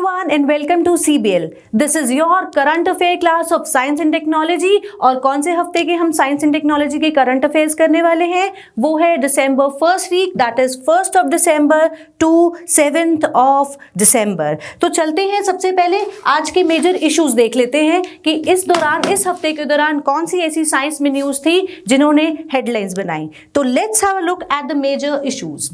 everyone and welcome to CBL. This is your current affair class of Science and Technology और कौन से हफ्ते के हम Science and Technology के current affairs करने वाले हैं वो है December first week, that is 1st of December to 7th of December. तो चलते हैं, सबसे पहले आज के मेजर इश्यूज देख लेते हैं कि इस हफ्ते के दौरान कौन सी ऐसी साइंस में न्यूज थी जिन्होंने हेडलाइंस बनाई. तो let's have a look at the major issues.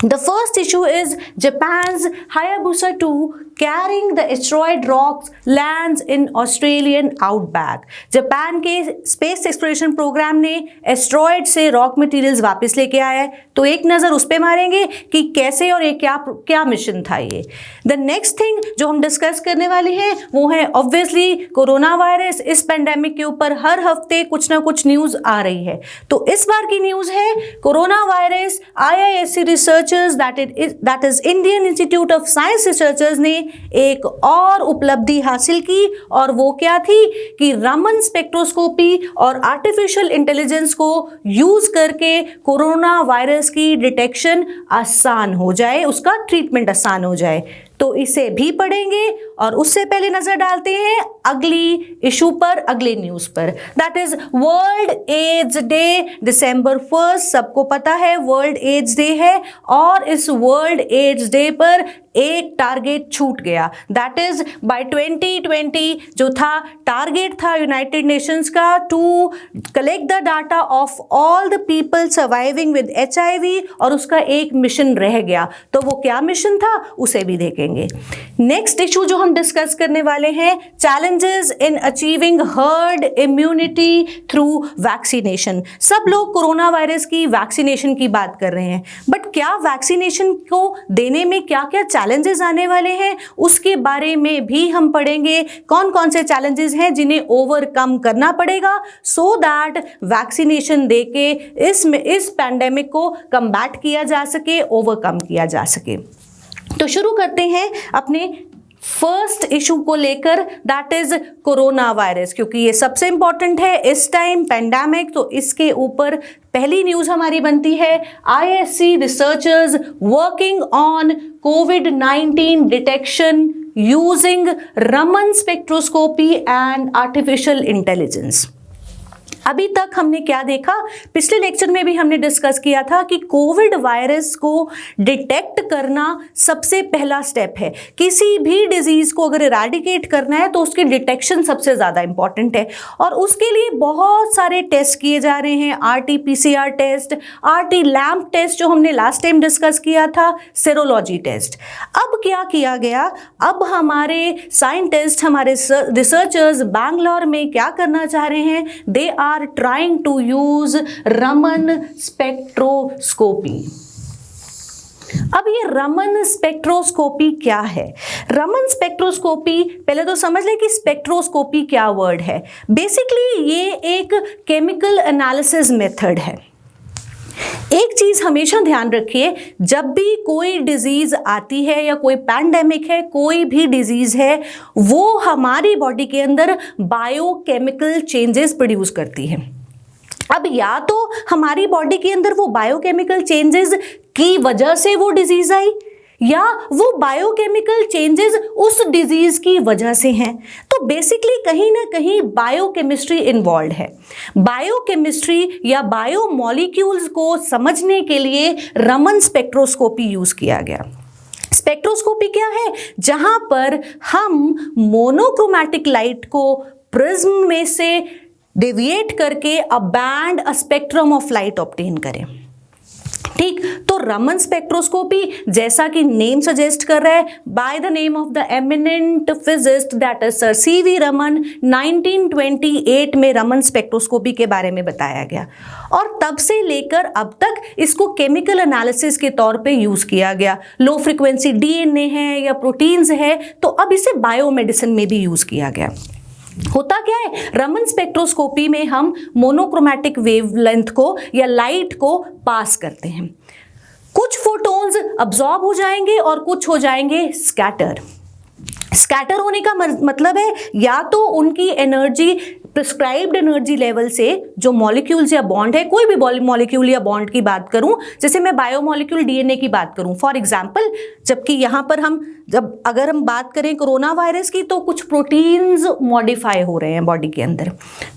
The first issue is Japan's Hayabusa 2 carrying the asteroid rocks lands in Australian outback. Japan के स्पेस एक्सप्लोरेशन प्रोग्राम ने एस्ट्रॉयड से रॉक मटेरियल्स वापस लेके आया है, तो एक नज़र उस पे मारेंगे कि कैसे और ये क्या मिशन था ये. द नेक्स्ट थिंग जो हम डिस्कस करने वाले हैं वो है ऑब्वियसली कोरोना वायरस. इस पेंडेमिक के ऊपर हर हफ्ते कुछ ना कुछ न्यूज़ आ रही है, तो इस बार की न्यूज़ है corona virus. IISc researchers that is Indian institute of science researchers ने एक और उपलब्धि हासिल की, और वो क्या थी कि रमन स्पेक्ट्रोस्कोपी और आर्टिफिशियल इंटेलिजेंस को यूज करके कोरोना वायरस की डिटेक्शन आसान हो जाए, उसका ट्रीटमेंट आसान हो जाए. तो इसे भी पढ़ेंगे और उससे पहले नजर डालते हैं अगली इशू पर, अगले न्यूज पर. That is world AIDS day, December 1st. सबको पता है वर्ल्ड एड्स डे है, और इस वर्ल्ड एड्स डे पर एक टारगेट छूट गया. दैट इज बाय 2020 जो था टारगेट था यूनाइटेड नेशंस का to collect the data of all the people surviving with HIV, और उसका एक मिशन रह गया. तो वो क्या मिशन था उसे भी देखेंगे. नेक्स्ट इशू जो हम डिस्कस करने वाले हैं, challenges in achieving herd immunity through vaccination. सब लोग कोरोना वायरस की वैक्सीनेशन की बात कर रहे हैं, बट क्या वैक्सीनेशन को देने में क्या क्या चैलेंजेस आने वाले हैं उसके बारे में भी हम पढ़ेंगे. कौन कौन से चैलेंजेस हैं जिन्हें ओवरकम करना पड़ेगा सो दैट वैक्सीनेशन देके इस पैंडेमिक को कम्बैट किया जा सके, ओवरकम किया जा सके. तो शुरू करते हैं अपने फर्स्ट इशू को लेकर, दैट इज कोरोना वायरस, क्योंकि ये सबसे इंपॉर्टेंट है इस टाइम पैंडेमिक. तो इसके ऊपर पहली न्यूज हमारी बनती है IISc researchers working on COVID-19 detection using Raman spectroscopy and artificial intelligence. अभी तक हमने क्या देखा, पिछले लेक्चर में भी हमने डिस्कस किया था कि कोविड वायरस को डिटेक्ट करना सबसे पहला स्टेप है. किसी भी डिजीज को अगर इरेडिकेट करना है तो उसकी डिटेक्शन सबसे ज़्यादा इंपॉर्टेंट है, और उसके लिए बहुत सारे टेस्ट किए जा रहे हैं. RT-PCR टेस्ट, RT-LAMP टेस्ट जो हमने लास्ट टाइम डिस्कस किया था, सेरोलॉजी टेस्ट. अब क्या किया गया, अब हमारे साइंटिस्ट, हमारे रिसर्चर्स बैंगलोर में क्या करना चाह रहे हैं, they are trying to use Raman spectroscopy. अब ये रमन स्पेक्ट्रोस्कोपी क्या है? रमन स्पेक्ट्रोस्कोपी, पहले तो समझ लें कि स्पेक्ट्रोस्कोपी क्या वर्ड है. बेसिकली ये एक केमिकल एनालिसिस मेथड है. एक चीज हमेशा ध्यान रखिए, जब भी कोई डिजीज आती है या कोई पैंडेमिक है, कोई भी डिजीज है, वो हमारी बॉडी के अंदर बायोकेमिकल चेंजेस प्रोड्यूस करती है. अब या तो हमारी बॉडी के अंदर वो बायोकेमिकल चेंजेस की वजह से वो डिजीज आई, या वो बायोकेमिकल चेंजेस उस डिजीज की वजह से हैं. तो बेसिकली कहीं ना कहीं बायोकेमिस्ट्री इन्वॉल्व है. बायोकेमिस्ट्री या बायोमॉलिक्यूल्स को समझने के लिए रमन स्पेक्ट्रोस्कोपी यूज किया गया. स्पेक्ट्रोस्कोपी क्या है, जहां पर हम मोनोक्रोमैटिक लाइट को प्रिज्म में से डेविएट करके a spectrum of light obtain करें. ठीक, तो रमन स्पेक्ट्रोस्कोपी जैसा कि नेम सजेस्ट कर रहा है, by the name of the eminent physicist that is sir CV Raman, 1928 में रमन स्पेक्ट्रोस्कोपी के बारे में बताया गया, और तब से लेकर अब तक इसको केमिकल एनालिसिस के तौर पे यूज किया गया. लो फ्रिक्वेंसी DNA है या प्रोटीन्स है, तो अब इसे बायोमेडिसिन में भी यूज किया गया. होता क्या है, रमन स्पेक्ट्रोस्कोपी में हम मोनोक्रोमैटिक वेवलेंथ को या लाइट को पास करते हैं. कुछ फोटोन्स अब्सॉर्ब हो जाएंगे और कुछ हो जाएंगे स्कैटर. स्कैटर होने का मतलब है या तो उनकी एनर्जी प्रिस्क्राइब्ड एनर्जी लेवल से, जो मॉलिक्यूल्स या बॉन्ड है, कोई भी मॉलिक्यूल या बॉन्ड की बात करूं, जैसे मैं बायोमॉलिक्यूल डीएनए की बात करूं फॉर एग्जांपल, जबकि यहां पर अगर हम बात करें कोरोना वायरस की, तो कुछ प्रोटीन्स मॉडिफाई हो रहे हैं बॉडी के अंदर,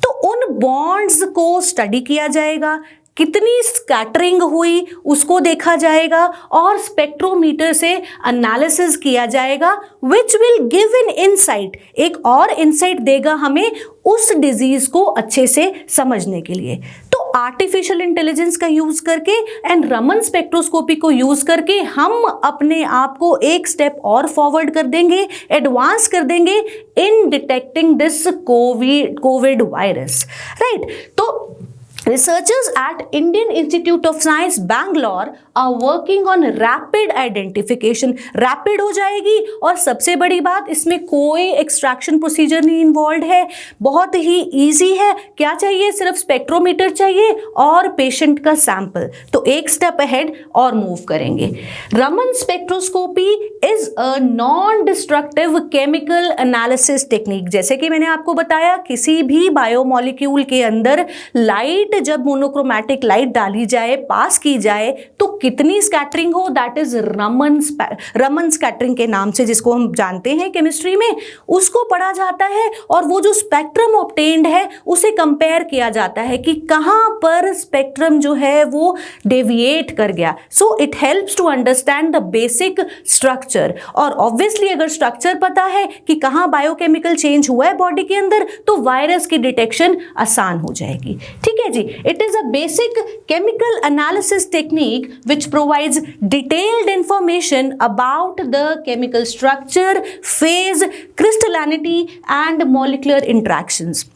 तो उन बॉन्ड्स को स्टडी किया जाएगा, कितनी स्कैटरिंग हुई उसको देखा जाएगा और स्पेक्ट्रोमीटर से एनालिसिस किया जाएगा, which will give an insight, एक और इनसाइट देगा हमें उस डिजीज को अच्छे से समझने के लिए। तो आर्टिफिशियल इंटेलिजेंस का यूज करके एंड रमन स्पेक्ट्रोस्कोपी को यूज करके हम अपने आप को एक स्टेप और फॉरवर्ड कर देंगे, एडवांस कर देंगे in detecting this covid virus, right. तो researchers at Indian Institute of Science Bangalore are working on rapid identification। Rapid हो जाएगी और सबसे बड़ी बात, इसमें कोई एक्सट्रैक्शन प्रोसीजर नहीं इन्वॉल्व है, बहुत ही इजी है। क्या चाहिए? सिर्फ स्पेक्ट्रोमीटर चाहिए और पेशेंट का सैंपल। तो एक स्टेप अहेड और मूव करेंगे। Raman spectroscopy is a non destructive chemical analysis technique. जैसे कि मैंने आपको बताया, किसी भी बायोमॉलिक्यूल के अंदर लाइट जब मोनोक्रोमैटिक लाइट डाली जाए, पास की जाए, तो कितनी स्कैटरिंग हो, दैट इज रमन स्कैटरिंग के नाम से, जिसको हम जानते हैं केमिस्ट्री में, उसको पढ़ा जाता है। और वो जो स्पेक्ट्रम ऑब्टेन्ड है उसे कंपेयर किया जाता है कि कहां पर स्पेक्ट्रम जो है वो डेविएट कर गया। So it helps to understand the basic structure. और ऑब्वियसली अगर स्ट्रक्चर पता है कि कहां बायोकेमिकल चेंज हुआ है बॉडी के अंदर, तो वायरस की डिटेक्शन आसान हो जाएगी। ठीक है जी। It is a basic chemical analysis technique which provides detailed information about the chemical structure, phase, crystallinity and molecular interactions।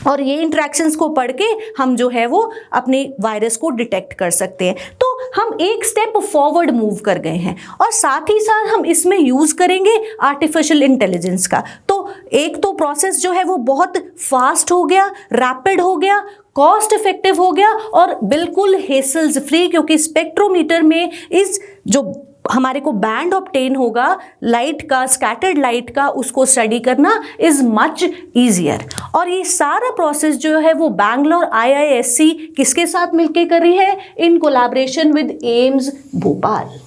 और ये इंट्रैक्शंस को पढ़ के हम जो है वो अपने वायरस को डिटेक्ट कर सकते हैं। तो हम एक स्टेप फॉरवर्ड मूव कर गए हैं और साथ ही साथ हम इसमें यूज करेंगे आर्टिफिशियल इंटेलिजेंस का। तो एक तो प्रोसेस जो है वो बहुत फास्ट हो गया, रैपिड हो गया, कॉस्ट इफेक्टिव हो गया और बिल्कुल हेसल्स फ्री, क्योंकि स्पेक्ट्रोमीटर में इस जो हमारे को बैंड ऑब्टेन होगा लाइट का, स्कैटर्ड लाइट का, उसको स्टडी करना इज मच ईजियर। और ये सारा प्रोसेस जो है वो बैंगलोर IISc किसके साथ मिलकर कर रही है? In collaboration with AIIMS Bhopal.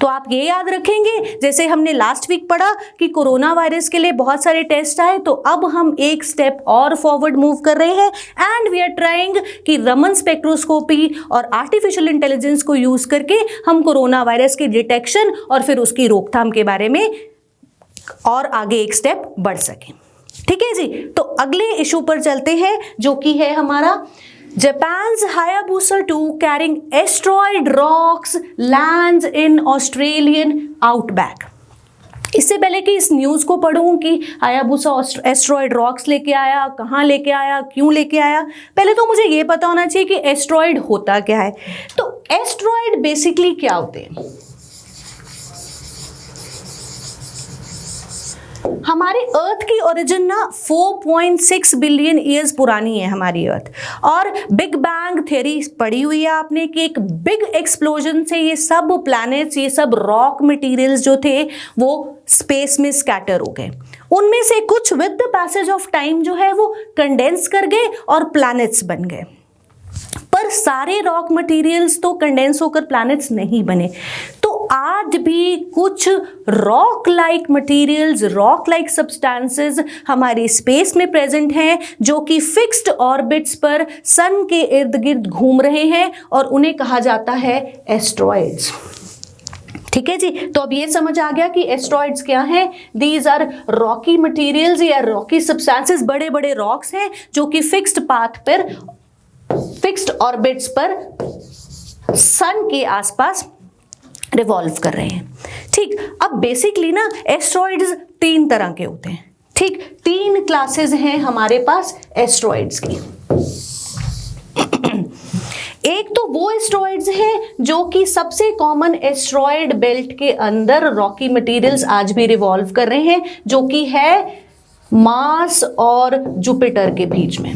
तो आप ये याद रखेंगे, जैसे हमने लास्ट वीक पढ़ा कि कोरोना वायरस के लिए बहुत सारे टेस्ट आए, तो अब हम एक स्टेप और फॉरवर्ड मूव कर रहे हैं एंड वी आर ट्राइंग कि रमन स्पेक्ट्रोस्कोपी और आर्टिफिशियल इंटेलिजेंस को यूज करके हम कोरोना वायरस की डिटेक्शन और फिर उसकी रोकथाम के बारे में और आगे एक स्टेप बढ़ सके। ठीक है जी। तो अगले इशू पर चलते हैं, जो कि है हमारा Japan's Hayabusa 2 carrying asteroid rocks lands in Australian outback। इससे पहले कि इस न्यूज़ को पढ़ूं कि हायाबुसा एस्ट्रॉयड रॉक्स लेके आया, कहाँ लेके आया, क्यों लेके आया, पहले तो मुझे ये पता होना चाहिए कि एस्ट्रॉयड होता क्या है। तो एस्ट्रॉयड बेसिकली क्या होते हैं? हमारी अर्थ की ओरिजिन ना 4.6 बिलियन ईयर्स पुरानी है हमारी अर्थ। और बिग बैंग थ्योरी पढ़ी हुई है आपने कि एक बिग एक्सप्लोजन से ये सब प्लैनेट्स, ये सब रॉक मटेरियल्स जो थे वो स्पेस में स्कैटर हो गए। उनमें से कुछ with the passage of time जो है वो कंडेंस कर गए और प्लैनेट्स बन गए। पर सारे रॉक मटेरियल्स तो कंडेंस होकर प्लैनेट्स नहीं बने। तो आज भी कुछ rock like materials, rock like substances हमारी स्पेस में प्रेजेंट हैं, जो कि फिक्स्ड ऑर्बिट्स पर सन के इर्द गिर्द घूम रहे हैं और उन्हें कहा जाता है एस्ट्रॉइड्स। ठीक है जी। तो अब ये समझ आ गया कि एस्ट्रॉइड्स क्या हैं। दीज आर रॉकी मटेरियल्स या रॉकी सब्सटेंसेस, बड़े बड़े रॉक्स हैं जो कि फिक्स्ड पाथ पर, फिक्स्ड ऑर्बिट्स पर सन के आसपास रिवॉल्व कर रहे हैं। ठीक। अब बेसिकली ना एस्ट्रॉइड्स 3 तरह के होते हैं। ठीक। 3 क्लासेस हैं हमारे पास एस्ट्रॉइड्स की। एक तो वो एस्ट्रॉइड्स हैं जो कि सबसे कॉमन एस्ट्रॉइड बेल्ट के अंदर रॉकी मटेरियल्स आज भी रिवॉल्व कर रहे हैं, जो कि है मार्स और जुपिटर के बीच में।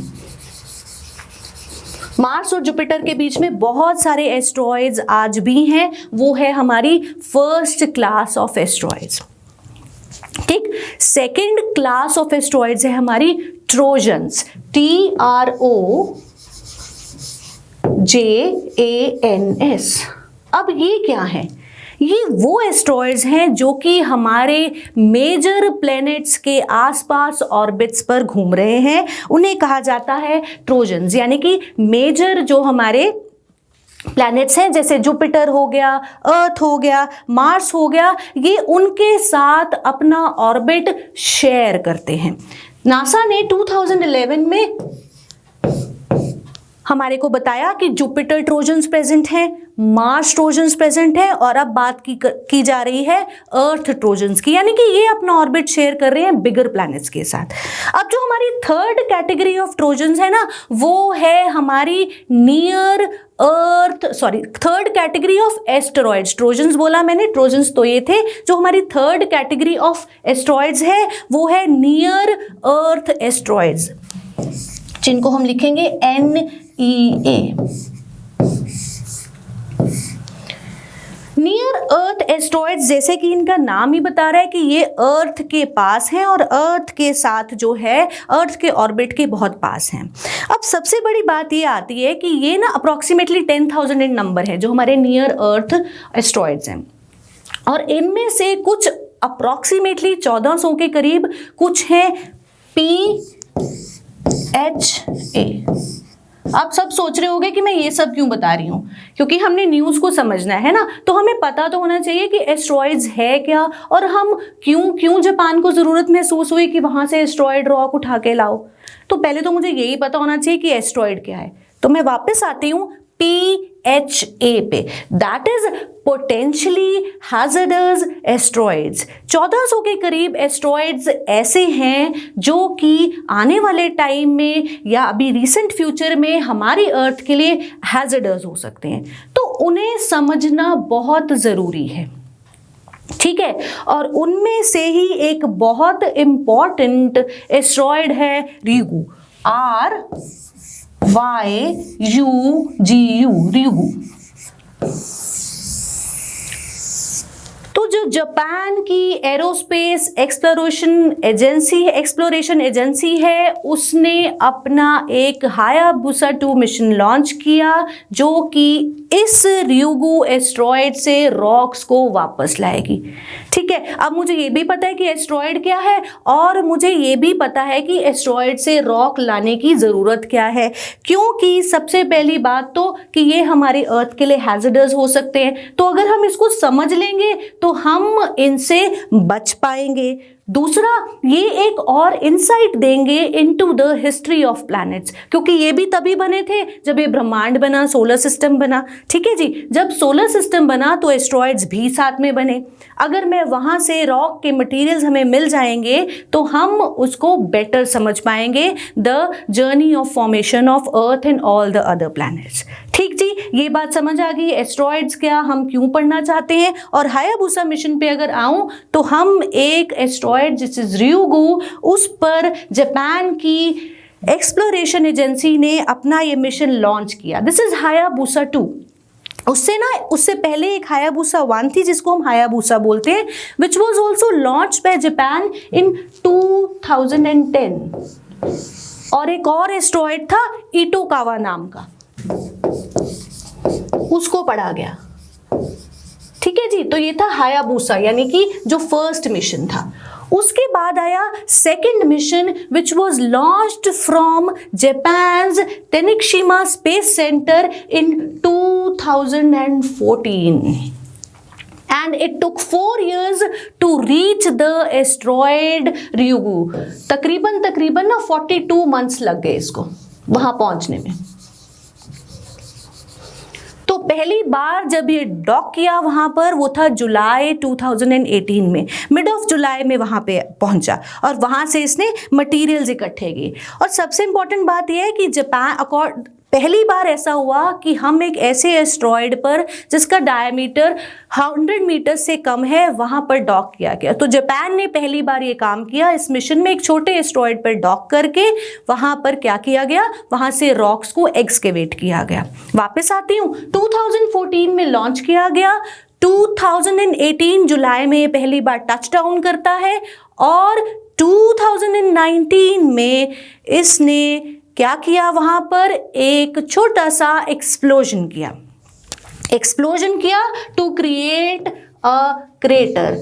मार्स और जुपिटर के बीच में बहुत सारे एस्ट्रॉइड्स आज भी हैं। वो है हमारी फर्स्ट क्लास ऑफ एस्ट्रॉइड्स। ठीक। सेकेंड क्लास ऑफ एस्ट्रॉइड्स है हमारी ट्रोजन्स, TROJANS। अब ये क्या है? ये वो एस्ट्रॉइड्स हैं जो कि हमारे मेजर प्लैनेट्स के आसपास ऑर्बिट्स पर घूम रहे हैं, उन्हें कहा जाता है ट्रोजन्स। यानी कि मेजर जो हमारे प्लैनेट्स हैं, जैसे जुपिटर हो गया, अर्थ हो गया, मार्स हो गया, ये उनके साथ अपना ऑर्बिट शेयर करते हैं। नासा ने 2011 में हमारे को बताया कि जुपिटर ट्रोजन्स प्रेजेंट हैं, मार्स ट्रोजन्स प्रेजेंट है, और अब बात की जा रही है अर्थ ट्रोजन्स की, यानी कि ये अपना ऑर्बिट शेयर कर रहे हैं बिगर प्लैनेट्स के साथ। अब जो हमारी थर्ड कैटेगरी ऑफ ट्रोजन्स है ना, वो है हमारी near earth, third category of asteroids. Trojans बोला मैंने, ट्रोजन्स तो ये थे। जो हमारी थर्ड कैटेगरी ऑफ एस्टेरॉइड्स है वो है नियर अर्थ एस्टेरॉइड्स, जिनको हम लिखेंगे NEA। नियर अर्थ एस्ट्रॉइड्स, जैसे कि इनका नाम ही बता रहा है कि ये अर्थ के पास हैं और अर्थ के साथ जो है अर्थ के ऑर्बिट के बहुत पास हैं। अब सबसे बड़ी बात ये आती है कि ये ना अप्रॉक्सीमेटली 10,000 इन नंबर है जो हमारे नियर अर्थ एस्ट्रॉइड्स हैं, और इनमें से कुछ अप्रॉक्सीमेटली 1400 के करीब कुछ हैं PHA। आप सब सोच रहे होंगे कि मैं ये सब क्यों बता रही हूँ, क्योंकि हमने न्यूज़ को समझना है ना, तो हमें पता तो होना चाहिए कि एस्ट्रॉइड्स है क्या, और हम क्यों जापान को ज़रूरत महसूस हुई कि वहाँ से एस्ट्रॉइड रॉक उठा के लाओ। तो पहले तो मुझे यही पता होना चाहिए कि एस्ट्रॉइड क्या है। तो मैं वापस आती हूँ PHA पे, that is potentially hazardous asteroids. 1400 के करीब एस्ट्रॉइड्स ऐसे हैं जो कि आने वाले टाइम में या अभी रिसेंट फ्यूचर में हमारी अर्थ के लिए हैजर्डस हो सकते हैं, तो उन्हें समझना बहुत ज़रूरी है। ठीक है, और उनमें से ही एक बहुत इम्पॉर्टेंट एस्ट्रॉइड है RYUGU, RYUGU, RYUGU। तो जो जापान की एरोस्पेस एक्सप्लोरेशन एजेंसी है, उसने अपना एक हायाबुसा 2 मिशन लॉन्च किया जो कि इस RYUGU एस्ट्रॉइड से रॉक्स को वापस लाएगी। ठीक है, अब मुझे ये भी पता है कि एस्ट्रॉइड क्या है, और मुझे ये भी पता है कि एस्ट्रॉइड से रॉक लाने की ज़रूरत क्या है, क्योंकि सबसे पहली बात तो कि ये हमारे अर्थ के लिए हैजर्डस हो सकते हैं, तो अगर हम इसको समझ लेंगे तो हम इनसे बच पाएंगे। दूसरा, ये एक और इंसाइट देंगे into the history of planets, क्योंकि ये भी तभी बने थे जब ये ब्रह्मांड बना, सोलर सिस्टम बना। ठीक है जी, जब सोलर सिस्टम बना तो एस्ट्रॉइड्स भी साथ में बने। अगर मैं वहाँ से रॉक के मटेरियल्स हमें मिल जाएंगे तो हम उसको बेटर समझ पाएंगे, the journey of formation of earth and all the other planets. ठीक जी, ये बात समझ आ गई एस्ट्रॉइड्स क्या, हम क्यों पढ़ना चाहते हैं। और हायाबुसा मिशन पे अगर आऊँ तो हम एक एस्ट्रॉइड जिस RYUGU, उस पर जापान की एक्सप्लोरेशन एजेंसी ने अपना ये मिशन लॉन्च किया। This is Hayabusa 2। उससे पहले एक हायाबुसा 1 थी जिसको हम हायाबुसा बोलते हैं, which was also launch by Japan in 2010। और एक और एस्ट्रॉइड था इटोकावा नाम का, उसको पढ़ा गया। ठीक है जी, तो ये था हायाबुसा, यानी कि जो फर्स्ट मिशन था। उसके बाद आया second mission which was launched from Japan's Tanegashima space centre in 2014 and it took 4 years to reach the asteroid RYUGU। तकरीबन ना 42 months लग गए इसको वहां पहुंचने में। तो पहली बार जब ये डॉक किया वहाँ पर, वो था जुलाई 2018 में, मिड ऑफ जुलाई में वहाँ पे पहुँचा, और वहाँ से इसने मटेरियल्स इकट्ठे किए। और सबसे इम्पॉर्टेंट बात यह है कि जापान पहली बार ऐसा हुआ कि हम एक ऐसे एस्ट्रॉइड पर जिसका डायमीटर 100 मीटर से कम है वहाँ पर डॉक किया गया। तो जापान ने पहली बार ये काम किया इस मिशन में, एक छोटे एस्ट्रॉइड पर डॉक करके वहाँ पर क्या किया गया, वहाँ से रॉक्स को एक्सकेवेट किया गया। वापस आती हूँ, 2014 में लॉन्च किया गया, 2018 जुलाई में ये पहली बार टच डाउन करता है और 2019 में इसने क्या किया, वहां पर एक छोटा सा एक्सप्लोजन किया टू क्रिएट अ क्रेटर,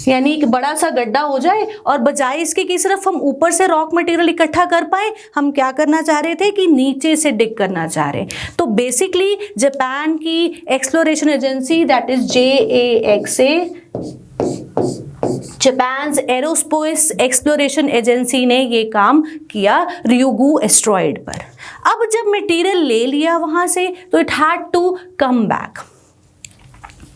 यानी एक बड़ा सा गड्ढा हो जाए और बजाय इसके कि सिर्फ हम ऊपर से रॉक मटेरियल इकट्ठा कर पाए, हम क्या करना चाह रहे थे कि नीचे से डिग करना चाह रहे। तो बेसिकली जापान की exploration agency that is JAXA, Japan's aerospace exploration agency ने ये काम किया ryugu एस्ट्रॉयड पर। अब जब मटेरियल ले लिया वहां से तो it had to come back,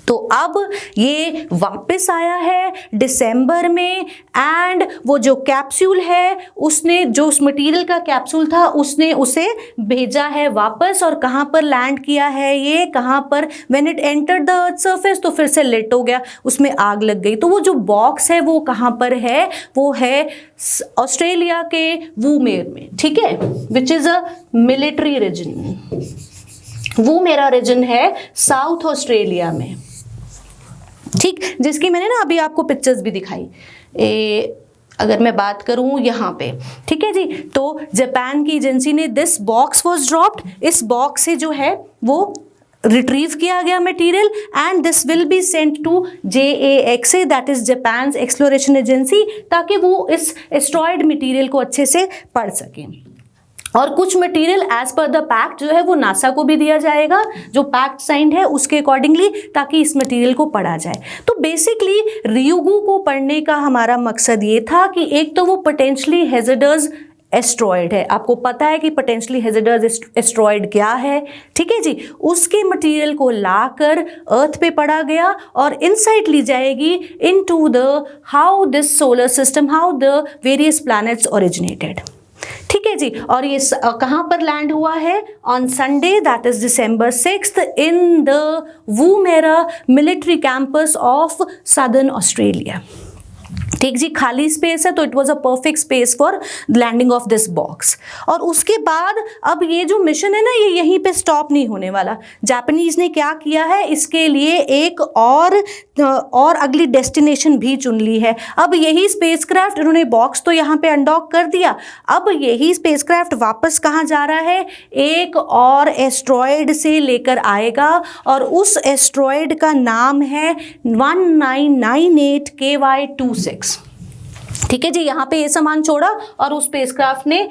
तो अब ये वापस आया है दिसंबर में एंड वो जो कैप्सूल है उसने, जो उस मटेरियल का कैप्सूल था उसने उसे भेजा है वापस। और कहाँ पर लैंड किया है ये, कहाँ पर, when it entered the earth surface तो फिर से लेट हो गया, उसमें आग लग गई। तो वो जो बॉक्स है वो कहाँ पर है, वो है ऑस्ट्रेलिया के वूमेर में, ठीक है, which is a military region. Woomera region है साउथ ऑस्ट्रेलिया में, ठीक, जिसकी मैंने ना अभी आपको पिक्चर्स भी दिखाई। अगर मैं बात करूं यहाँ पे, ठीक है जी, तो जापान की एजेंसी ने दिस बॉक्स वाज ड्रॉप्ड, इस बॉक्स से जो है वो रिट्रीव किया गया material and this will be sent to JAXA that is Japan's exploration agency, ताकि वो इस एस्ट्रॉयड मटेरियल को अच्छे से पढ़ सकें। और कुछ material as per the pact जो है वो नासा को भी दिया जाएगा, जो पैक्ट साइंड है उसके अकॉर्डिंगली, ताकि इस मटेरियल को पढ़ा जाए। तो बेसिकली ryugu को पढ़ने का हमारा मकसद ये था कि एक तो वो पोटेंशियली हैजर्डस एस्ट्रॉयड है, आपको पता है कि पोटेंशियली हैजर्डस एस्ट्रॉयड क्या है, ठीक है जी, उसके मटेरियल को लाकर अर्थ पे पढ़ा गया और इनसाइट ली जाएगी into the how this solar system, how the various planets originated, ठीक है जी। और ये कहाँ पर लैंड हुआ है, on Sunday that is December 6th in the Woomera military campus of southern Australia, ठीक जी, खाली स्पेस है तो it was a perfect space for landing of this box. और उसके बाद अब ये जो मिशन है ना, ये यहीं पे स्टॉप नहीं होने वाला। जापानीज ने क्या किया है, इसके लिए एक और अगली डेस्टिनेशन भी चुन ली है। अब यही स्पेसक्राफ्ट, इन्होंने बॉक्स तो यहाँ पे अनडॉक कर दिया, अब यही स्पेसक्राफ्ट वापस कहाँ जा रहा है, एक और एस्ट्रॉयड से लेकर आएगा और उस एस्ट्रॉयड का नाम है 1998 KY26, ठीक है जी। यहाँ पे ये सामान छोड़ा और उस स्पेसक्राफ्ट ने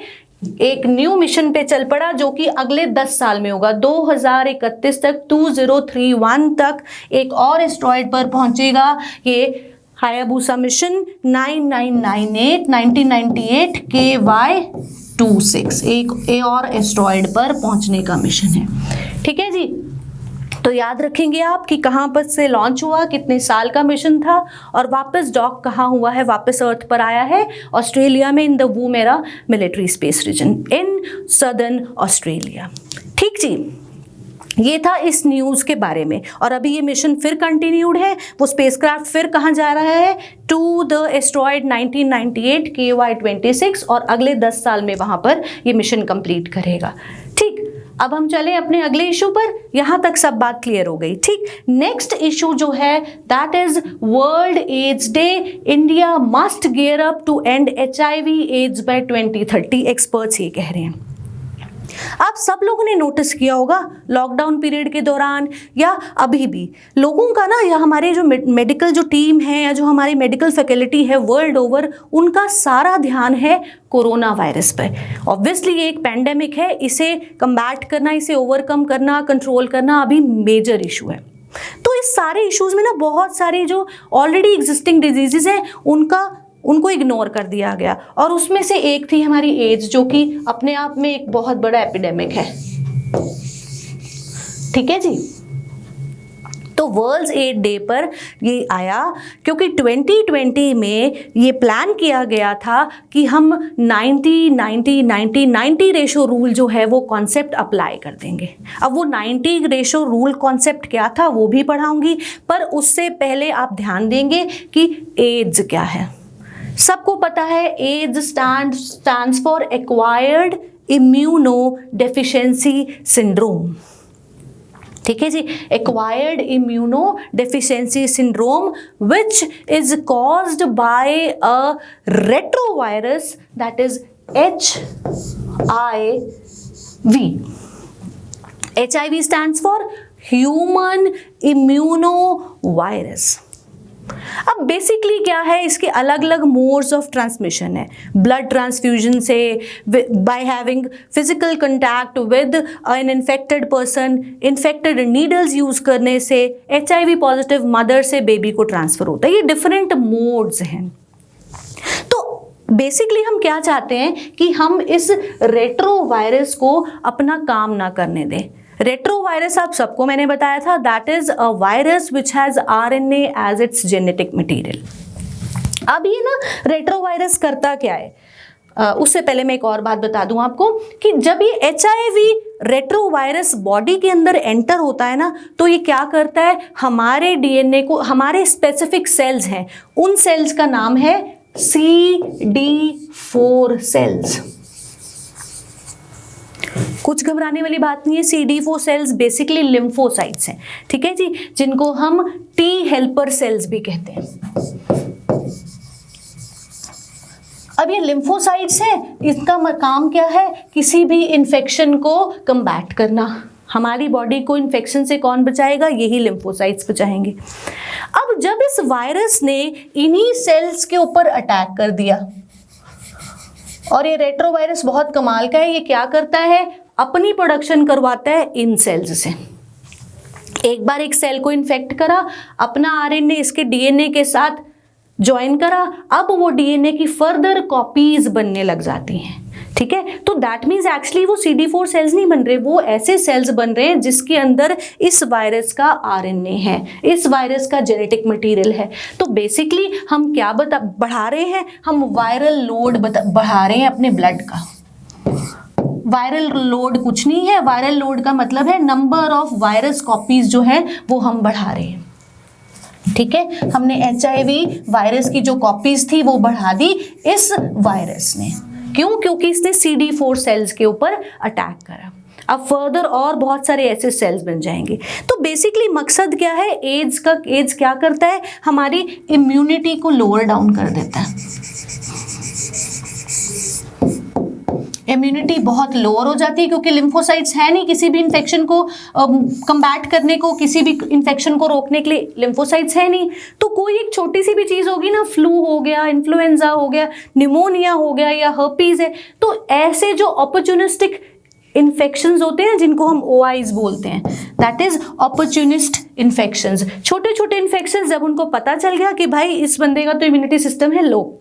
एक न्यू मिशन पे चल पड़ा जो कि अगले 10 साल में होगा, 2031 तक, 2031 तक एक और एस्ट्रॉयड पर पहुंचेगा। ये हायाबुसा मिशन 1998 KY26 एक और एस्ट्रॉयड पर पहुंचने का मिशन है, ठीक है जी। तो याद रखेंगे आप कि कहाँ पर से लॉन्च हुआ, कितने साल का मिशन था और वापस डॉक कहाँ हुआ है, वापस अर्थ पर आया है ऑस्ट्रेलिया में in the Woomera military space region in southern Australia, ठीक जी। ये था इस न्यूज़ के बारे में। और अभी ये मिशन फिर कंटिन्यूड है, वो स्पेसक्राफ्ट फिर कहाँ जा रहा है, टू द एस्ट्रॉयड 1998 KY26 और अगले 10 साल में वहाँ पर ये मिशन कंप्लीट करेगा, ठीक। अब हम चलें अपने अगले इशू पर, यहां तक सब बात क्लियर हो गई, ठीक। नेक्स्ट इशू जो है that is world AIDS day, India must gear up to end HIV AIDS by 2030, experts ये कह रहे हैं। आप सब लोगों ने नोटिस किया होगा लॉकडाउन पीरियड के दौरान या अभी भी लोगों का ना, या हमारे जो मेडिकल जो टीम है या जो हमारी मेडिकल फैकल्टी है वर्ल्ड ओवर, उनका सारा ध्यान है कोरोना वायरस पर। ऑब्वियसली ये एक पैंडेमिक है, इसे कम्बैट करना, इसे ओवरकम करना, कंट्रोल करना अभी मेजर इशू है। तो इस सारे इश्यूज में ना बहुत सारी जो ऑलरेडी एग्जिस्टिंग डिजीजेज हैं उनको इग्नोर कर दिया गया और उसमें से एक थी हमारी एड्स, जो कि अपने आप में एक बहुत बड़ा एपिडेमिक है, ठीक है जी। तो वर्ल्ड एड डे पर ये आया क्योंकि 2020 में ये प्लान किया गया था कि हम 90 रेशो रूल जो है वो कॉन्सेप्ट अप्लाई कर देंगे। अब वो 90 रेशो रूल कॉन्सेप्ट क्या था वो भी पढ़ाऊंगी, पर उससे पहले आप ध्यान देंगे कि एड्स क्या है। सबको पता है AIDS stands for acquired immunodeficiency syndrome, ठीक है जी, acquired immunodeficiency syndrome which is caused by a retrovirus that is HIV. HIV stands for Human Immunovirus. अब बेसिकली क्या है, इसके अलग अलग मोड्स ऑफ ट्रांसमिशन है। ब्लड ट्रांसफ्यूजन से, by having physical contact with an infected person, infected needles use करने से, HIV पॉजिटिव मदर से बेबी को ट्रांसफर होता है। ये डिफरेंट मोड्स हैं। तो बेसिकली हम क्या चाहते हैं कि हम इस रेट्रोवायरस को अपना काम ना करने दें। रेट्रोवायरस आप सबको मैंने बताया था, that is a virus which has RNA as its genetic material. अब ये ना रेट्रोवायरस करता क्या है, उससे पहले मैं एक और बात बता दूं आपको कि जब ये HIV रेट्रोवायरस बॉडी के अंदर एंटर होता है ना, तो ये क्या करता है, हमारे DNA को, हमारे स्पेसिफिक सेल्स हैं, उन सेल्स का नाम है CD4 सेल्स। कुछ घबराने वाली बात नहीं है। CD4 सेल्स बेसिकली लिम्फोसाइट्स हैं, ठीक है जी, जिनको हम T हेल्पर सेल्स भी कहते हैं। अब ये लिम्फोसाइट्स हैं, इसका काम क्या है, किसी भी इन्फेक्शन को कम्बैट करना। हमारी बॉडी को इन्फेक्शन से कौन बचाएगा, यही लिम्फोसाइट्स बचाएंगे। अब जब इस वायरस ने इन्हीं सेल्स के ऊपर अटैक कर दिया, और ये रेट्रोवायरस बहुत कमाल का है, ये क्या करता है, अपनी प्रोडक्शन करवाता है इन सेल्स से। एक बार एक सेल को इन्फेक्ट करा, अपना RNA इसके DNA के साथ ज्वाइन करा, अब वो DNA की फर्दर कॉपीज बनने लग जाती हैं, ठीक है। तो दैट मीन्स एक्चुअली वो CD4 सेल्स नहीं बन रहे, वो ऐसे सेल्स बन रहे हैं जिसके अंदर इस वायरस का RNA है, इस वायरस का जेनेटिक मटेरियल है। तो बेसिकली हम क्या बढ़ा रहे हैं, हम वायरल लोड बढ़ा रहे हैं अपने ब्लड का। वायरल लोड कुछ नहीं है, वायरल लोड का मतलब है नंबर ऑफ वायरस कॉपीज जो है वो हम बढ़ा रहे हैं, ठीक है। हमने HIV वायरस की जो कॉपीज थी वो बढ़ा दी इस वायरस ने। क्यों? क्योंकि इसने CD4 सेल्स के ऊपर अटैक करा। अब फर्दर और बहुत सारे ऐसे सेल्स बन जाएंगे। तो बेसिकली मकसद क्या है, एड्स क्या करता है, हमारी इम्यूनिटी को लोअर डाउन कर देता है। इम्यूनिटी बहुत लोअर हो जाती है क्योंकि लिम्फोसाइट्स है नहीं किसी भी इन्फेक्शन को कम्बैट करने को, किसी भी इन्फेक्शन को रोकने के लिए लिम्फोसाइट्स है नहीं। तो कोई एक छोटी सी भी चीज़ होगी ना, फ्लू हो गया, इन्फ्लुएंजा हो गया, निमोनिया हो गया या हर्पीज है, तो ऐसे जो अपॉर्चुनिस्टिक इन्फेक्शंस होते हैं जिनको हम OIs बोलते हैं, दैट इज अपॉर्चुनिस्ट इन्फेक्शंस। छोटे छोटे इन्फेक्शंस जब उनको पता चल गया कि भाई इस बंदे का तो इम्यूनिटी सिस्टम है लो,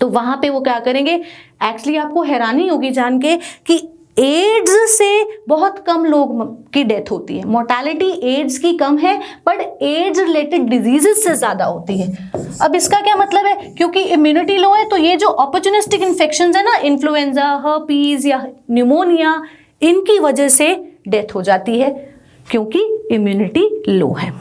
तो वहां पे वो क्या करेंगे, एक्चुअली आपको हैरानी होगी जान के कि एड्स से बहुत कम लोग की डेथ होती है। मोर्टेलिटी एड्स की कम है, बट एड्स रिलेटेड डिजीजेस से ज़्यादा होती है। अब इसका क्या मतलब है, क्योंकि इम्यूनिटी लो है तो ये जो अपॉर्चुनिस्टिक इन्फेक्शंस है ना, इन्फ्लुएंजा, हर्पीज या निमोनिया, इनकी वजह से डेथ हो जाती है क्योंकि इम्यूनिटी लो है।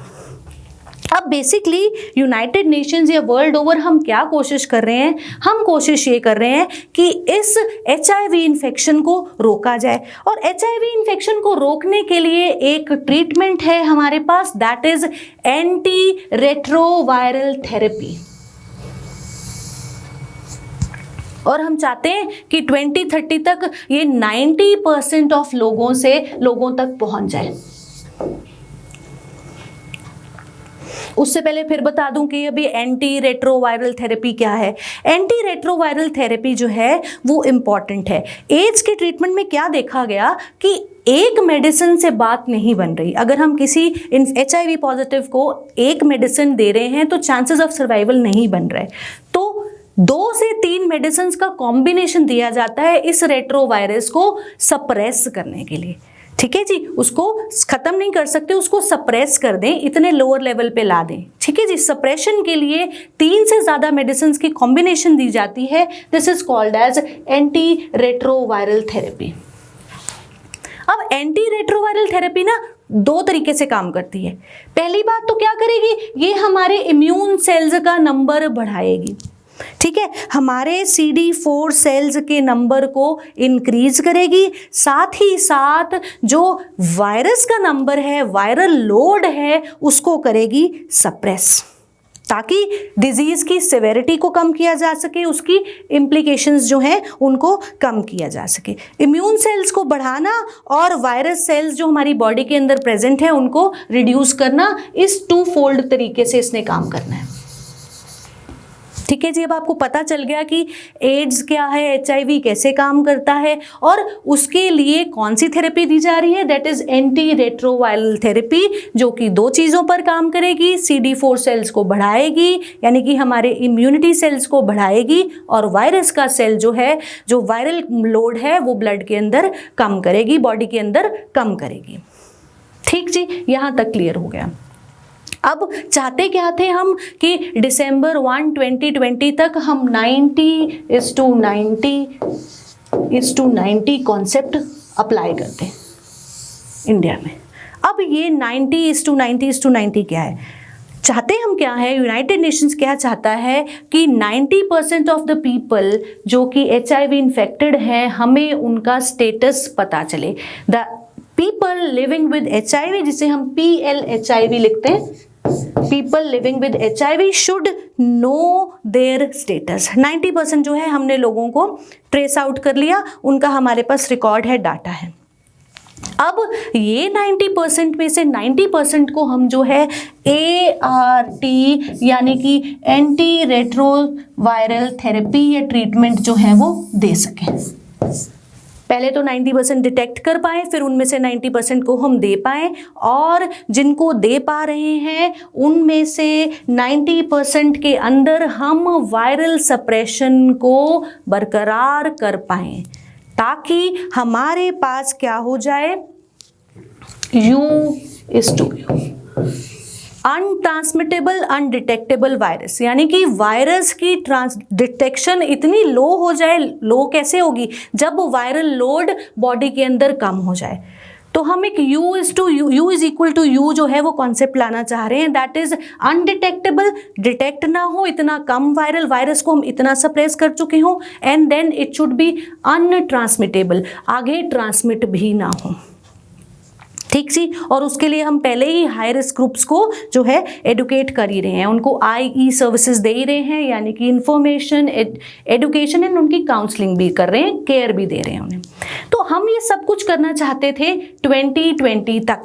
अब बेसिकली यूनाइटेड नेशंस या वर्ल्ड ओवर हम क्या कोशिश कर रहे हैं, हम कोशिश ये कर रहे हैं कि इस HIV इन्फेक्शन को रोका जाए। और HIV इन्फेक्शन को रोकने के लिए एक ट्रीटमेंट है हमारे पास, that is anti retroviral therapy. और हम चाहते हैं कि 2030 तक ये 90% ऑफ लोगों तक पहुंच जाए। उससे पहले फिर बता दूं कि अभी एंटी रेट्रोवायरल थेरेपी क्या है। एंटी रेट्रोवायरल थेरेपी जो है वो इम्पॉर्टेंट है। एड्स के ट्रीटमेंट में क्या देखा गया कि एक मेडिसिन से बात नहीं बन रही। अगर हम किसी HIV पॉजिटिव को एक मेडिसिन दे रहे हैं तो चांसेस ऑफ सर्वाइवल नहीं बन रहे, तो 2 से 3 मेडिसिन का कॉम्बिनेशन दिया जाता है इस रेट्रोवायरस को सप्रेस करने के लिए, ठीक है जी। उसको खत्म नहीं कर सकते, उसको सप्रेस कर दें, इतने लोअर लेवल पे ला दें, ठीक है जी। सप्रेशन के लिए 3 से ज़्यादा मेडिसिन की कॉम्बिनेशन दी जाती है। This is called as anti retroviral therapy. अब एंटी रेट्रोवायरल थेरेपी ना 2 तरीके से काम करती है। पहली बात तो क्या करेगी, ये हमारे इम्यून सेल्स का नंबर बढ़ाएगी, ठीक है, हमारे CD4 सेल्स के नंबर को इंक्रीज करेगी, साथ ही साथ जो वायरस का नंबर है, वायरल लोड है, उसको करेगी सप्रेस, ताकि डिजीज की सिवेरिटी को कम किया जा सके, उसकी इम्प्लीकेशंस जो हैं उनको कम किया जा सके। इम्यून सेल्स को बढ़ाना और वायरस सेल्स जो हमारी बॉडी के अंदर प्रेजेंट है उनको रिड्यूस करना, इस 2 फोल्ड तरीके से इसने काम करना है। ठीक है जी, अब आपको पता चल गया कि एड्स क्या है, HIV कैसे काम करता है और उसके लिए कौन सी थेरेपी दी जा रही है, that is anti retroviral therapy, जो कि 2 चीज़ों पर काम करेगी। CD4 सेल्स को बढ़ाएगी, यानी कि हमारे इम्यूनिटी सेल्स को बढ़ाएगी, और वायरस का सेल जो है, जो वायरल लोड है वो ब्लड के अंदर कम करेगी, बॉडी के अंदर कम करेगी। ठीक जी, यहाँ तक क्लियर हो गया। अब चाहते क्या थे हम कि December 1, 2020 तक हम 90:90 कॉन्सेप्ट अप्लाई करते हैं इंडिया में। अब ये 90:90 क्या है, चाहते हम क्या है, यूनाइटेड नेशंस क्या चाहता है कि 90% ऑफ द पीपल जो कि HIV इन्फेक्टेड हैं, हमें उनका स्टेटस पता चले। The people living with HIV, जिसे हम PLHIV लिखते हैं, people living with HIV should know their status. 90% जो है हमने लोगों को ट्रेस आउट कर लिया, उनका हमारे पास रिकॉर्ड है, डाटा है। अब ये 90% में से 90% को हम जो है ART यानी कि एंटी रेट्रोवायरल थेरेपी या ट्रीटमेंट जो है वो दे सकें। पहले तो 90% डिटेक्ट कर पाएँ, फिर उनमें से 90% को हम दे पाएँ, और जिनको दे पा रहे हैं उनमें से 90% के अंदर हम वायरल सप्रेशन को बरकरार कर पाएँ, ताकि हमारे पास क्या हो जाए, U/U, अनट्रांसमिटेबल अनडिटेक्टेबल वायरस, यानी कि वायरस की डिटेक्शन इतनी लो हो जाए। लो कैसे होगी, जब वायरल लोड बॉडी के अंदर कम हो जाए। तो हम एक U/U जो है वो कॉन्सेप्ट लाना चाह रहे हैं, दैट इज अनडिटेक्टेबल, डिटेक्ट ना हो, इतना कम वायरस को हम इतना सप्रेस कर चुके हों, and then it should be untransmittable, आगे ट्रांसमिट भी ना हो। ठीक जी, और उसके लिए हम पहले ही हाई रिस्क ग्रुप्स को जो है एडुकेट कर ही रहे हैं, उनको IE सर्विसेज दे ही रहे हैं, यानी कि इंफॉर्मेशन, एडुकेशन एंड उनकी काउंसलिंग भी कर रहे हैं, केयर भी दे रहे हैं उन्हें। तो हम ये सब कुछ करना चाहते थे 2020 तक,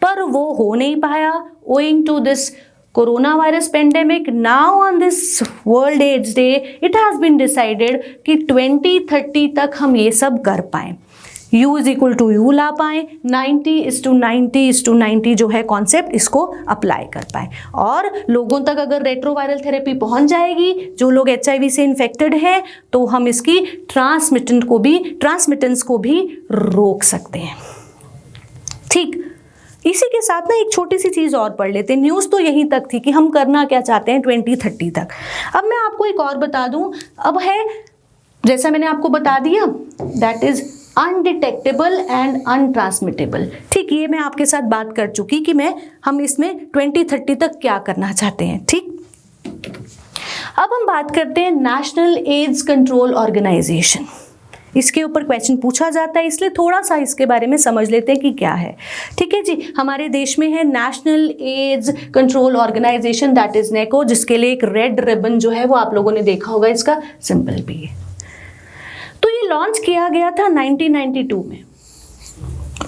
पर वो हो नहीं पाया owing to this corona virus pandemic. Now on this world AIDS day it has been decided कि 2030 तक हम ये सब कर पाएँ, U/U ला पाएँ, 90:90 जो है कॉन्सेप्ट, इसको अप्लाई कर पाएँ, और लोगों तक अगर रेट्रोवायरल थेरेपी पहुंच जाएगी, जो लोग HIV से इन्फेक्टेड हैं, तो हम इसकी ट्रांसमिटेंस को भी रोक सकते हैं। ठीक, इसी के साथ ना एक छोटी सी चीज़ और पढ़ लेते हैं। न्यूज़ तो यहीं तक थी कि हम करना क्या चाहते हैं 2030 तक। अब मैं आपको एक और बता दूं, अब है, जैसा मैंने आपको बता दिया, दैट इज अनडिटेक्टेबल एंड अनट्रांसमिटेबल। ठीक, ये मैं आपके साथ बात कर चुकी कि हम इसमें 2030 तक क्या करना चाहते हैं। ठीक, अब हम बात करते हैं नेशनल एड्स कंट्रोल ऑर्गेनाइजेशन। इसके ऊपर क्वेश्चन पूछा जाता है, इसलिए थोड़ा सा इसके बारे में समझ लेते हैं कि क्या है। ठीक है जी, हमारे देश में है national AIDS control organization, that is NACO, जिसके लिए एक रेड रिबन जो है वो आप लोगों ने देखा होगा, इसका सिंबल भी है। तो ये लॉन्च किया गया था 1992 में,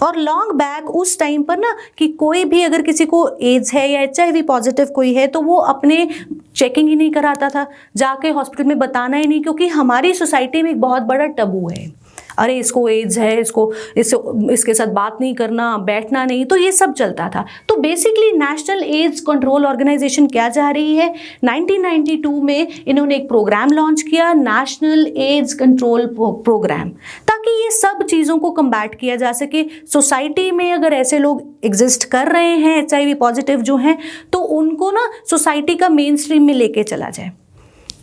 और लॉन्ग बैक उस टाइम पर ना कि कोई भी अगर किसी को एड्स है या HIV पॉजिटिव कोई है, तो वो अपने चेकिंग ही नहीं कराता था, जाके हॉस्पिटल में बताना ही नहीं, क्योंकि हमारी सोसाइटी में एक बहुत बड़ा टबू है, अरे इसको एड्स है, इसके साथ बात नहीं करना, बैठना नहीं, तो ये सब चलता था। तो basically national AIDS control organization क्या चाह रही है, 1992 में इन्होंने एक प्रोग्राम लॉन्च किया, नेशनल एड्स कंट्रोल प्रोग्राम, ताकि ये सब चीज़ों को कम्बैट किया जा सके। सोसाइटी में अगर ऐसे लोग एग्जिस्ट कर रहे हैं HIV पॉजिटिव जो हैं, तो उनको ना सोसाइटी का मेन स्ट्रीम में लेके चला जाए,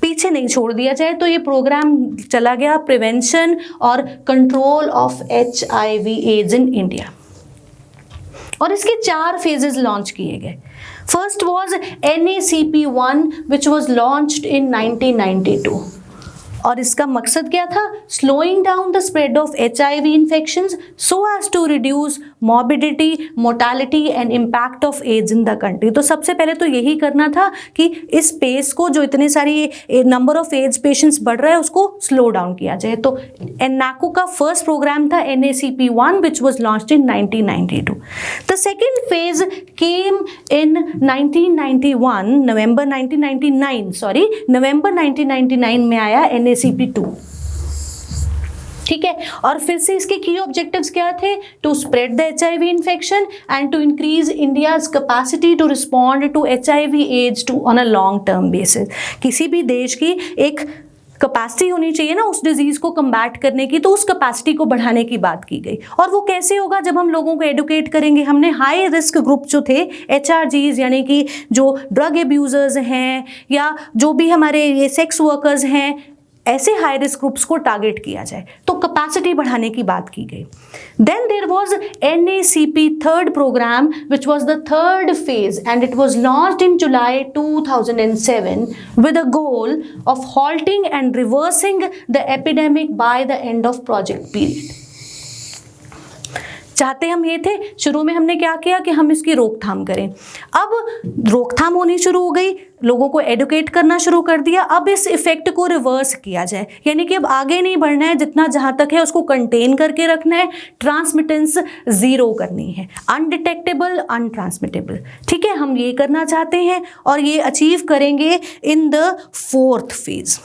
पीछे नहीं छोड़ दिया जाए। तो ये प्रोग्राम चला गया, प्रिवेंशन और control of HIV AIDS in India. और इसके 4 फेजेस लॉन्च किए गए। First was NACP1 which was launched in 1992 और इसका मकसद क्या था? Slowing down the spread of HIV infections so as to reduce morbidity, mortality and impact of AIDS in the country. तो सबसे पहले तो यही करना था कि इस पेस को, जो इतने सारी नंबर ऑफ एड्स पेशेंट्स बढ़ रहा है, उसको स्लो डाउन किया जाए। तो NACO का फर्स्ट प्रोग्राम था NACP1 which was launched in 1992। The second phase came in 1991, नवंबर 1999 में आया NACP2। ठीक है, और फिर से इसके की ऑब्जेक्टिव्स क्या थे? To spread the HIV infection and to increase India's capacity to respond to HIV AIDS to on a long term basis. किसी भी देश की एक कैपेसिटी होनी चाहिए ना उस डिजीज को कम्बैट करने की, तो उस कैपेसिटी को बढ़ाने की बात की गई। और वो कैसे होगा? जब हम लोगों को एडुकेट करेंगे। हमने हाई रिस्क ग्रुप जो थे HRGs, यानी कि जो ड्रग एब्यूजर्स हैं या जो भी हमारे ये सेक्स वर्कर्स हैं, ऐसे हाई रिस्क ग्रुप्स को टारगेट किया जाए, तो कैपेसिटी बढ़ाने की बात की गई। Then there was NACP third program which was the third phase and it was launched in July 2007 with a goal of halting and reversing the epidemic by the end of project period. चाहते हम ये थे, शुरू में हमने क्या किया कि हम इसकी रोकथाम करें। अब रोकथाम होनी शुरू हो गई, लोगों को एडुकेट करना शुरू कर दिया। अब इस इफेक्ट को रिवर्स किया जाए, यानी कि अब आगे नहीं बढ़ना है, जितना जहां तक है उसको कंटेन करके रखना है, ट्रांसमिटेंस जीरो करनी है, अनडिटेक्टेबल, अनट्रांसमिटेबल। ठीक है, हम ये करना चाहते हैं और ये अचीव करेंगे in the fourth phase.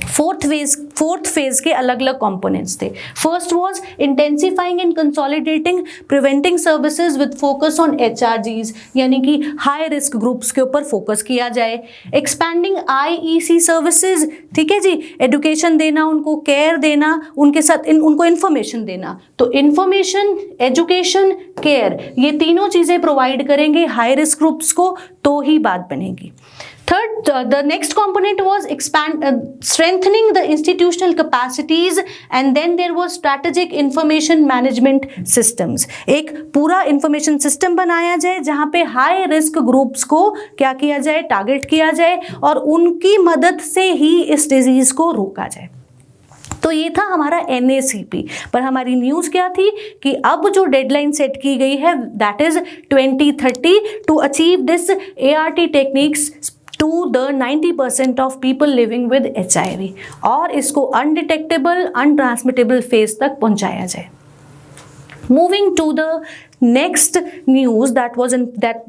Fourth phase के अलग अलग कंपोनेंट्स थे। First was intensifying and consolidating preventing services with focus on HRGs, यानी कि हाई रिस्क ग्रुप्स के ऊपर फोकस किया जाए। एक्सपैंडिंग IEC सर्विसेज, ठीक है जी, एजुकेशन देना, उनको केयर देना, उनके साथ उनको इन्फॉर्मेशन देना। तो इन्फॉर्मेशन, एजुकेशन, केयर, ये तीनों चीजें प्रोवाइड करेंगे हाई रिस्क ग्रुप्स को, तो ही बात बनेगी। Third, the next component was strengthening the institutional capacities, and then there was strategic information management systems. एक पूरा information system बनाया जाए जहाँ पे high risk groups को क्या किया जाए, टारगेट किया जाए और उनकी मदद से ही इस डिजीज को रोका जाए। तो ये था हमारा NACP। पर हमारी न्यूज़ क्या थी कि अब जो डेडलाइन सेट की गई है that is 2030 to achieve this ART techniques to the 90% of people living with HIV, और इसको अनडिटेक्टेबल, अनट्रांसमिटेबल फेज तक पहुंचाया जाए। Moving to the next news that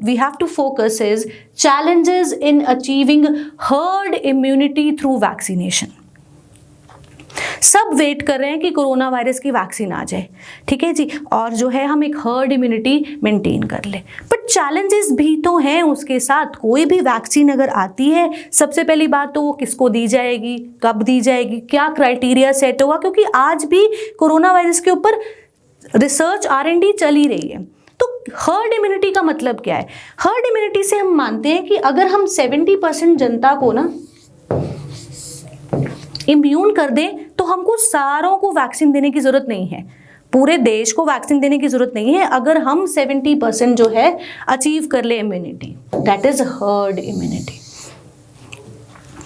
we have to focus is challenges in achieving herd immunity through vaccination. सब wait कर रहे हैं कि कोरोना वायरस की वैक्सीन आ जाए, ठीक है जी, और जो है हम एक हर्ड इम्यूनिटी मेंटेन कर ले। बट चैलेंजेस भी तो हैं उसके साथ। कोई भी वैक्सीन अगर आती है, सबसे पहली बात तो वो किसको दी जाएगी, कब दी जाएगी, क्या क्राइटेरिया सेट होगा, क्योंकि आज भी कोरोना वायरस के ऊपर रिसर्च R&D चल ही रही है। तो हर्ड इम्यूनिटी का मतलब क्या है? हर्ड इम्यूनिटी से हम मानते हैं कि अगर हम 70% जनता को ना इम्यून कर दें तो हमको सारों को वैक्सीन देने की जरूरत नहीं है, पूरे देश को वैक्सीन देने की जरूरत नहीं है। अगर हम 70% जो है अचीव कर ले immunity, that is herd immunity.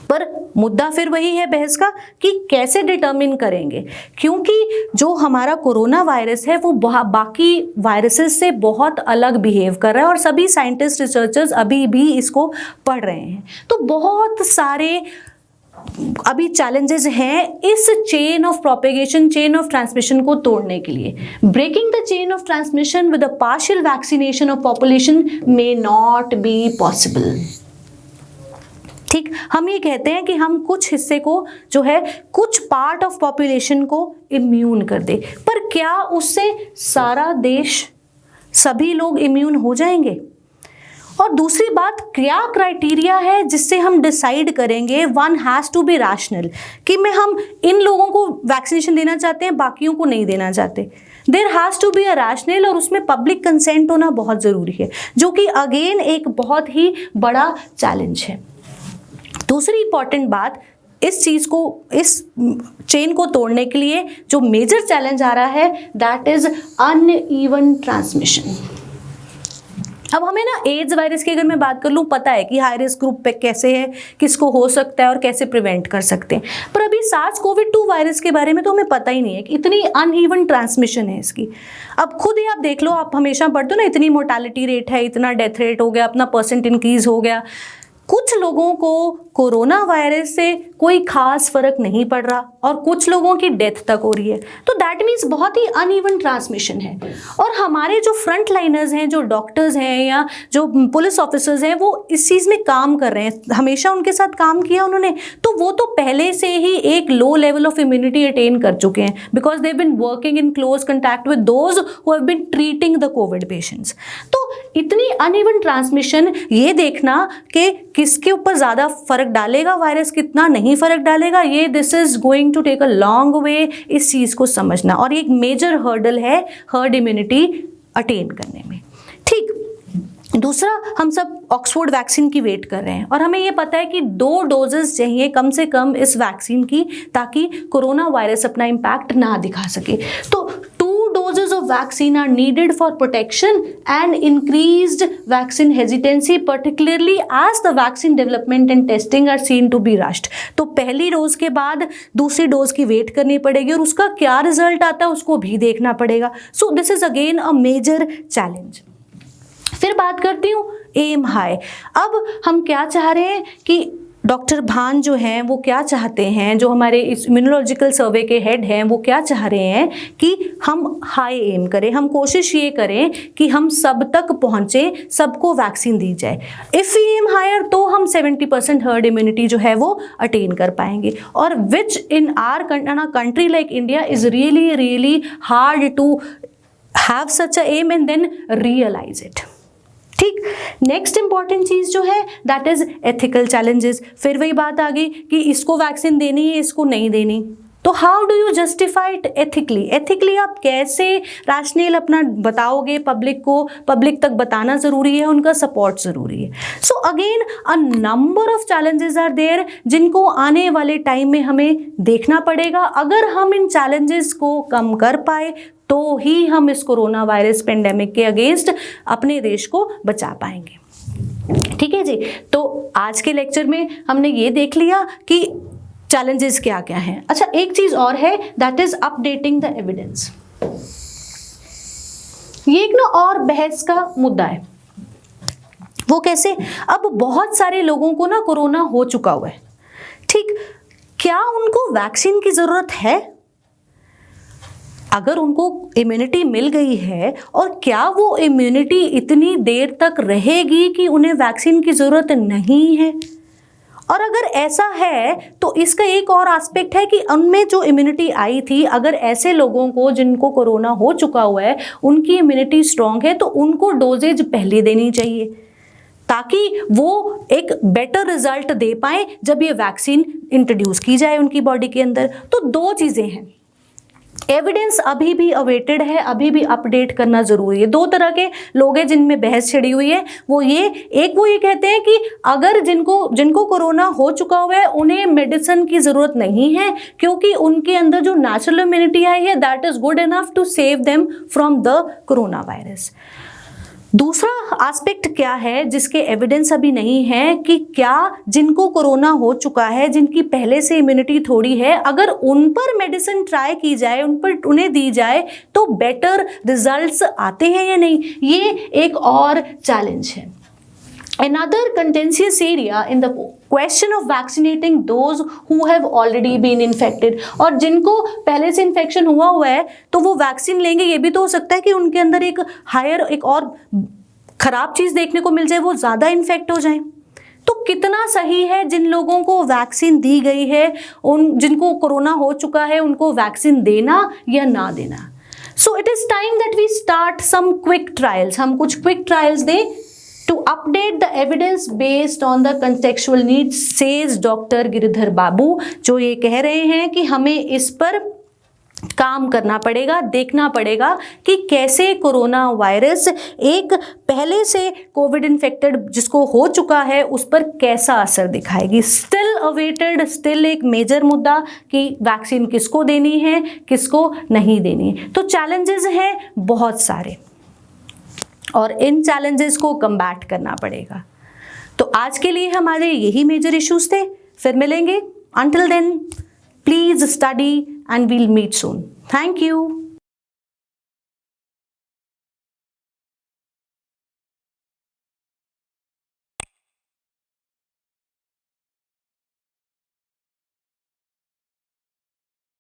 पर मुद्दा फिर वही है बहस का कि कैसे डिटर्मिन करेंगे, क्योंकि जो हमारा कोरोना वायरस है वो बाकी वायरसेस से बहुत अलग बिहेव कर रहा है और सभी साइंटिस्ट, रिसर्चर्स अभी भी इसको पढ़ रहे हैं। तो बहुत सारे अभी चैलेंजेस हैं इस chain of propagation, chain of transmission को तोड़ने के लिए। Breaking the chain of transmission with a partial vaccination of population may not be possible. ठीक, हम ये कहते हैं कि हम कुछ हिस्से को जो है, कुछ पार्ट ऑफ पॉपुलेशन को इम्यून कर दे, पर क्या उससे सारा देश, सभी लोग इम्यून हो जाएंगे? और दूसरी बात, क्या क्राइटेरिया है जिससे हम डिसाइड करेंगे, one has to be rational, कि हम इन लोगों को वैक्सीनेशन देना चाहते हैं, बाकियों को नहीं देना चाहते। There has to be a rational, और उसमें पब्लिक कंसेंट होना बहुत ज़रूरी है, जो कि अगेन एक बहुत ही बड़ा चैलेंज है। दूसरी इंपॉर्टेंट बात, इस चीज़ को, इस चेन को तोड़ने के लिए जो मेजर चैलेंज आ रहा है दैट इज अनइवन ट्रांसमिशन। अब हमें ना एड्स वायरस की अगर मैं बात कर लूँ, पता है कि हाई रिस्क ग्रुप पे कैसे है, किसको हो सकता है और कैसे प्रिवेंट कर सकते हैं, पर अभी SARS-CoV-2 वायरस के बारे में तो हमें पता ही नहीं है कि इतनी अनइवन ट्रांसमिशन है इसकी। अब खुद ही आप देख लो, आप हमेशा पढ़ते हो ना, इतनी मोर्टालिटी रेट है, इतना डेथ रेट हो गया, अपना परसेंट इंक्रीज हो गया। कुछ लोगों को कोरोना वायरस से कोई खास फर्क नहीं पड़ रहा और कुछ लोगों की डेथ तक हो रही है, तो दैट मीन्स बहुत ही अनइवन ट्रांसमिशन है। और हमारे जो फ्रंट लाइनर्स हैं, जो डॉक्टर्स हैं या जो पुलिस ऑफिसर्स हैं, वो इस चीज़ में काम कर रहे हैं, हमेशा उनके साथ काम किया उन्होंने, तो वो तो पहले से ही एक low level of immunity attain कर चुके हैं, because they have been working in close contact with those who have been treating the COVID patients. तो इतनी अनइवन ट्रांसमिशन, ये देखना कि किसके ऊपर ज़्यादा फर्क डालेगा वायरस, कितना नहीं फर्क डालेगा, ये this is going to take a long way इस चीज़ को समझना, और ये एक मेजर हर्डल है हर्ड इम्यूनिटी अटेन करने में। ठीक, दूसरा, हम सब ऑक्सफोर्ड वैक्सीन की वेट कर रहे हैं और हमें ये पता है कि 2 डोजेस चाहिए कम से कम इस वैक्सीन की, ताकि कोरोना वायरस अपना इम्पैक्ट ना दिखा सके। तो 2 doses of vaccine are needed for protection and increased vaccine hesitancy, particularly as the vaccine development and testing are seen to be rushed। तो पहली डोज के बाद दूसरी डोज की वेट करनी पड़ेगी और उसका क्या रिजल्ट आता है उसको भी देखना पड़ेगा। So this is again a major challenge. फिर बात करती हूँ एम हाई। अब हम क्या चाह रहे हैं कि डॉक्टर भान जो हैं वो क्या चाहते हैं, जो हमारे इस इम्यूनोलॉजिकल सर्वे के हेड हैं वो क्या चाह रहे हैं कि हम हाई एम करें, हम कोशिश ये करें कि हम सब तक पहुँचें, सबको वैक्सीन दी जाए। इफ़ वी एम हायर तो हम 70% हर्ड इम्यूनिटी जो है वो अटेन कर पाएंगे, और which in our country like India is really hard to have such a aim and then realise it. ठीक, नेक्स्ट इंपॉर्टेंट चीज़ जो है दैट इज एथिकल चैलेंजेस। फिर वही बात आ गई कि इसको वैक्सीन देनी है, इसको नहीं देनी, तो how do you justify it ethically. Ethically आप कैसे रैशनल अपना बताओगे पब्लिक को, पब्लिक तक बताना ज़रूरी है, उनका सपोर्ट ज़रूरी है। So again a number of challenges are there जिनको आने वाले टाइम में हमें देखना पड़ेगा। अगर हम इन चैलेंजेस को कम कर पाए तो ही हम इस कोरोना वायरस पेंडेमिक के अगेंस्ट अपने देश को बचा पाएंगे। ठीक है जी, तो आज के लेक्चर में हमने ये देख लिया कि चैलेंजेस क्या क्या हैं। अच्छा, एक चीज और है that is updating the evidence. ये एक ना और बहस का मुद्दा है। वो कैसे? अब बहुत सारे लोगों को ना कोरोना हो चुका हुआ है, ठीक, क्या उनको वैक्सीन की जरूरत है? अगर उनको इम्यूनिटी मिल गई है, और क्या वो इम्यूनिटी इतनी देर तक रहेगी कि उन्हें वैक्सीन की ज़रूरत नहीं है? और अगर ऐसा है तो इसका एक और एस्पेक्ट है कि उनमें जो इम्यूनिटी आई थी, अगर ऐसे लोगों को जिनको कोरोना हो चुका हुआ है उनकी इम्यूनिटी स्ट्रांग है, तो उनको डोजेज पहले देनी चाहिए ताकि वो एक बेटर रिजल्ट दे पाए जब ये वैक्सीन इंट्रोड्यूस की जाए उनकी बॉडी के अंदर। तो 2 चीज़ें हैं, एविडेंस अभी भी अवेटेड है, अभी भी अपडेट करना जरूरी है। 2 तरह के लोग हैं जिनमें बहस छिड़ी हुई है। वो ये कहते हैं कि अगर जिनको कोरोना हो चुका हुआ है उन्हें मेडिसिन की ज़रूरत नहीं है, क्योंकि उनके अंदर जो नेचुरल इम्यूनिटी आई है that is good enough to save them from the corona virus. दूसरा एस्पेक्ट क्या है जिसके एविडेंस अभी नहीं है कि क्या जिनको कोरोना हो चुका है, जिनकी पहले से इम्यूनिटी थोड़ी है, अगर उन पर मेडिसिन ट्राई की जाए, उन्हें दी जाए तो बेटर रिजल्ट्स आते हैं या नहीं, ये एक और चैलेंज है। Another contentious area in the question of vaccinating those who have already been infected, और जिनको पहले से इन्फेक्शन हुआ है तो वो वैक्सीन लेंगे, ये भी तो हो सकता है कि उनके अंदर एक और खराब चीज़ देखने को मिल जाए, वो ज़्यादा इन्फेक्ट हो जाए। तो कितना सही है जिन लोगों को वैक्सीन दी गई है, उन जिनको कोरोना हो चुका है, उनको वैक्सीन देना या ना देना। So it is time that we start some quick trials, हम कुछ क्विक ट्रायल्स दें to update the evidence based on the contextual needs, says doctor Giridhar Babu, जो ये कह रहे हैं कि हमें इस पर काम करना पड़ेगा, देखना पड़ेगा कि कैसे कोरोना वायरस एक पहले से कोविड इन्फेक्टेड जिसको हो चुका है उस पर कैसा असर दिखाएगी। स्टिल अवेटेड, स्टिल एक मेजर मुद्दा कि वैक्सीन किसको देनी है, किसको नहीं देनी है। तो चैलेंजेस हैं बहुत सारे। और इन चैलेंजेस को कम्बैट करना पड़ेगा। तो आज के लिए हमारे यही मेजर इश्यूज थे। फिर मिलेंगे। Until then please study and we'll meet soon. Thank you.